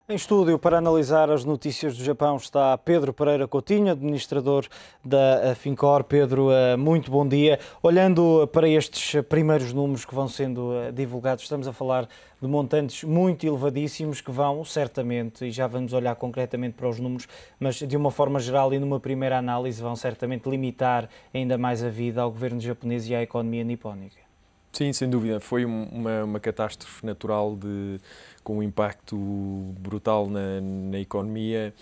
Em estúdio, para analisar as notícias do Japão, está Pedro Pereira Coutinho, administrador da Fincor. Pedro, muito bom dia. Olhando para estes primeiros números que vão sendo divulgados, estamos a falar de montantes muito elevadíssimos que vão, certamente, e já vamos olhar concretamente para os números, mas de uma forma geral e numa primeira análise, vão certamente limitar ainda mais a vida ao governo japonês e à economia nipónica. Sim, sem dúvida. Foi uma catástrofe natural com um impacto brutal na economia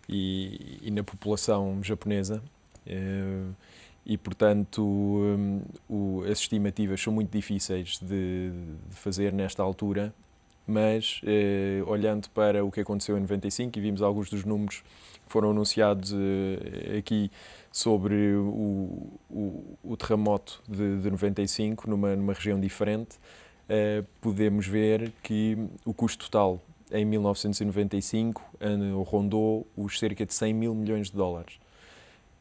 e na população japonesa. E, portanto, as estimativas são muito difíceis de fazer nesta altura, mas olhando para o que aconteceu em 95, e vimos alguns dos números que foram anunciados aqui sobre o terremoto de 95, numa região diferente, podemos ver que o custo total em 1995 rondou os cerca de 100 mil milhões de dólares.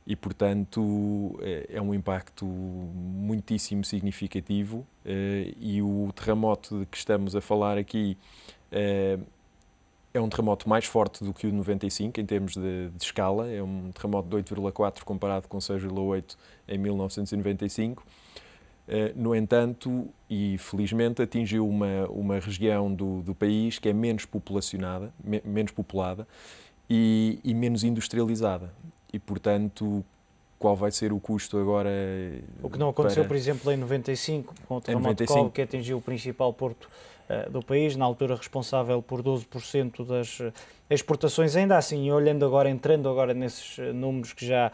E, portanto, é um impacto muitíssimo significativo e o terremoto de que estamos a falar aqui é um terremoto mais forte do que o de 95 em termos de escala. É um terremoto de 8,4 comparado com 6,8 em 1995. No entanto, e felizmente, atingiu uma região do país que é menos populada e menos industrializada. E, portanto, qual vai ser o custo agora? O que não aconteceu, por exemplo, em 95, com o terremoto de Kobe, que atingiu o principal porto do país, na altura responsável por 12% das exportações. Ainda assim, entrando agora nesses números que já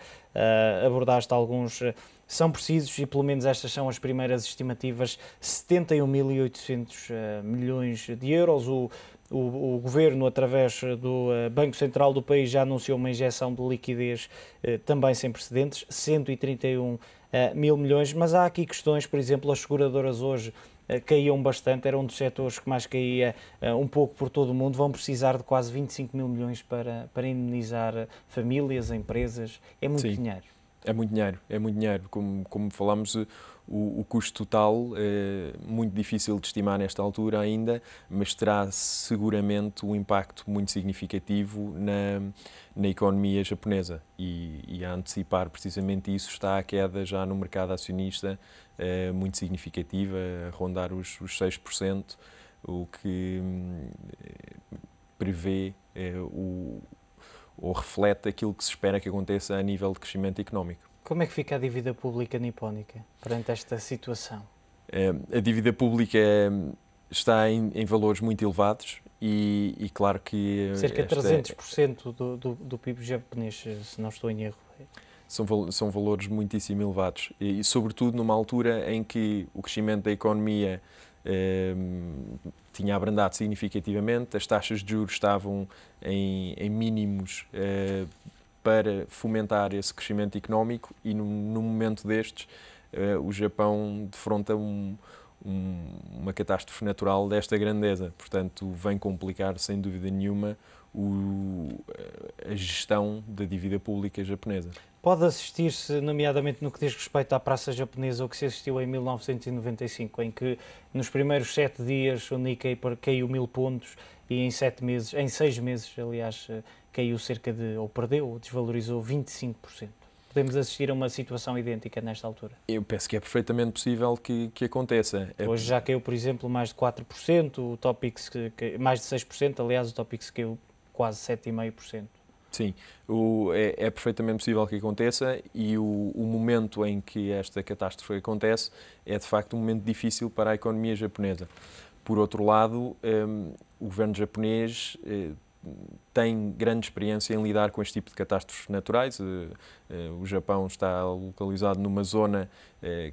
abordaste alguns, são precisos, e pelo menos estas são as primeiras estimativas, 71.800 milhões de euros. O governo, através do Banco Central do país, já anunciou uma injeção de liquidez também sem precedentes, 131 mil milhões, mas há aqui questões, por exemplo, as seguradoras hoje caíam bastante, era um dos setores que mais caía um pouco por todo o mundo, vão precisar de quase 25 mil milhões para indemnizar famílias, empresas, é muito dinheiro. É muito dinheiro, é muito dinheiro. Como falámos, o custo total é muito difícil de estimar nesta altura ainda, mas terá seguramente um impacto muito significativo na economia japonesa. E a antecipar precisamente isso está a queda já no mercado acionista muito significativa, a rondar os 6%, o que prevê ou reflete aquilo que se espera que aconteça a nível de crescimento económico. Como é que fica a dívida pública nipónica perante esta situação? A dívida pública está em valores muito elevados e claro que... Cerca de 300% do PIB japonês, se não estou em erro. São valores muitíssimo elevados e sobretudo numa altura em que o crescimento da economia tinha abrandado significativamente, as taxas de juros estavam em mínimos para fomentar esse crescimento económico e num momento destes o Japão defronta uma catástrofe natural desta grandeza. Portanto, vem complicar sem dúvida nenhuma a gestão da dívida pública japonesa. Pode assistir-se, nomeadamente no que diz respeito à praça japonesa, o que se assistiu em 1995, em que nos primeiros 7 dias o Nikkei caiu 1000 pontos e em 6 meses, aliás, caiu ou perdeu, ou desvalorizou 25%. Podemos assistir a uma situação idêntica nesta altura? Eu penso que é perfeitamente possível que aconteça. Hoje já caiu, por exemplo, mais de 4%, o Topix mais de 6%, aliás, o Topix caiu quase 7,5%. Sim, é perfeitamente possível que aconteça e o momento em que esta catástrofe acontece é de facto um momento difícil para a economia japonesa. Por outro lado, o governo japonês tem grande experiência em lidar com este tipo de catástrofes naturais. O Japão está localizado numa zona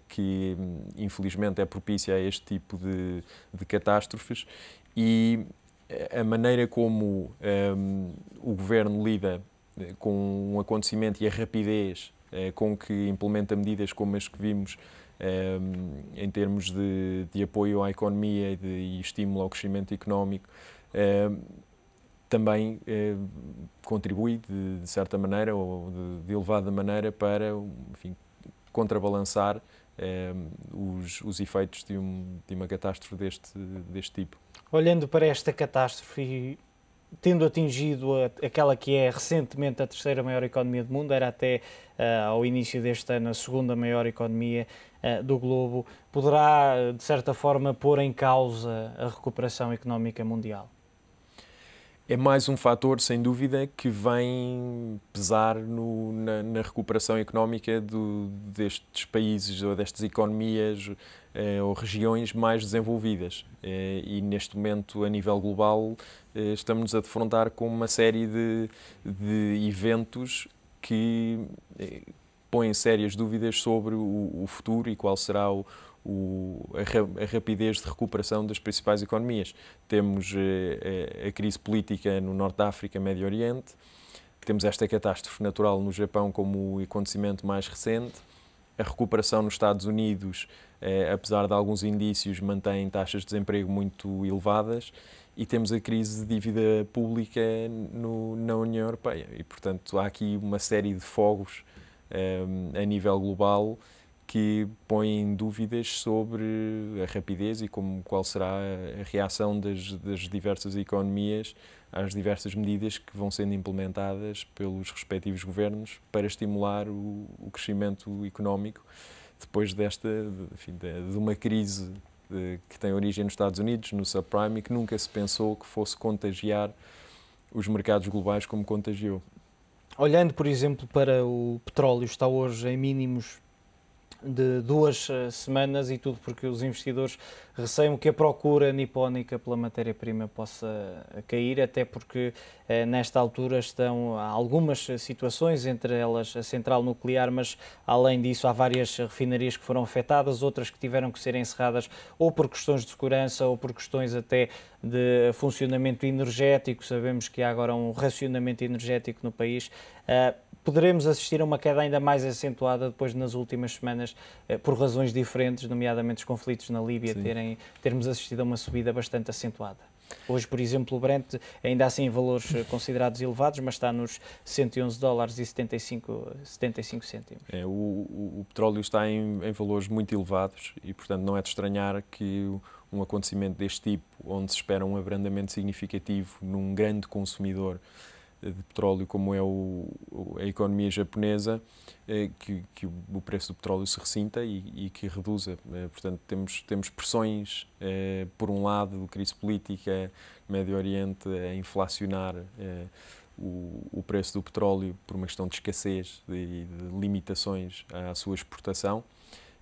que infelizmente é propícia a este tipo de catástrofes e a maneira como o governo lida com um acontecimento e a rapidez com que implementa medidas como as que vimos em termos de apoio à economia e estímulo ao crescimento económico, também contribui de certa maneira ou de elevada maneira para, enfim, contrabalançar os efeitos de uma catástrofe deste tipo. Olhando para esta catástrofe tendo atingido aquela que é recentemente a terceira maior economia do mundo, era até ao início deste ano a segunda maior economia do globo, poderá, de certa forma, pôr em causa a recuperação económica mundial? É mais um fator, sem dúvida, que vem pesar na recuperação económica destes países ou destas economias ou regiões mais desenvolvidas. E neste momento, a nível global, estamos a defrontar com uma série de eventos que põem sérias dúvidas sobre o futuro e qual será a rapidez de recuperação das principais economias. Temos a crise política no Norte da África, Médio Oriente, temos esta catástrofe natural no Japão como o acontecimento mais recente, a recuperação nos Estados Unidos, apesar de alguns indícios, mantém taxas de desemprego muito elevadas, e temos a crise de dívida pública na União Europeia. E, portanto, há aqui uma série de fogos a nível global que põem dúvidas sobre a rapidez e qual será a reação das diversas economias às diversas medidas que vão sendo implementadas pelos respectivos governos para estimular o crescimento económico depois de uma crise que tem origem nos Estados Unidos, no subprime, e que nunca se pensou que fosse contagiar os mercados globais como contagiou. Olhando, por exemplo, para o petróleo, está hoje em mínimos de 2 semanas, e tudo porque os investidores receiam que a procura nipónica pela matéria-prima possa cair, até porque nesta altura estão algumas situações, entre elas a central nuclear, mas além disso há várias refinarias que foram afetadas, outras que tiveram que ser encerradas ou por questões de segurança ou por questões até de funcionamento energético. Sabemos que há agora um racionamento energético no país. Poderemos assistir a uma queda ainda mais acentuada depois nas últimas semanas, por razões diferentes, nomeadamente os conflitos na Líbia, termos assistido a uma subida bastante acentuada. Hoje, por exemplo, o Brent, ainda assim em valores considerados elevados, mas está nos $111,75. O petróleo está em valores muito elevados e, portanto, não é de estranhar que um acontecimento deste tipo, onde se espera um abrandamento significativo num grande consumidor de petróleo como é a economia japonesa, que o preço do petróleo se ressinta e que reduza. Portanto, temos pressões, por um lado, crise política, Médio Oriente, a inflacionar o preço do petróleo por uma questão de escassez e de limitações à sua exportação.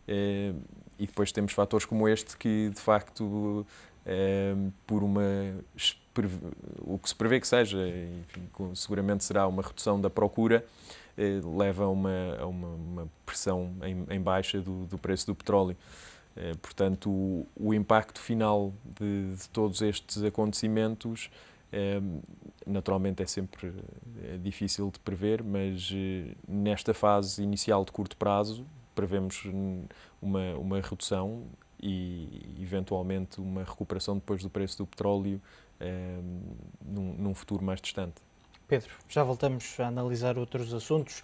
E depois temos fatores como este que, de facto, o que se prevê que seja, enfim, seguramente será uma redução da procura, leva a uma pressão em baixa do preço do petróleo. Portanto, o impacto final de todos estes acontecimentos naturalmente é sempre difícil de prever, mas nesta fase inicial de curto prazo prevemos uma redução e, eventualmente, uma recuperação depois do preço do petróleo num futuro mais distante. Pedro, já voltamos a analisar outros assuntos.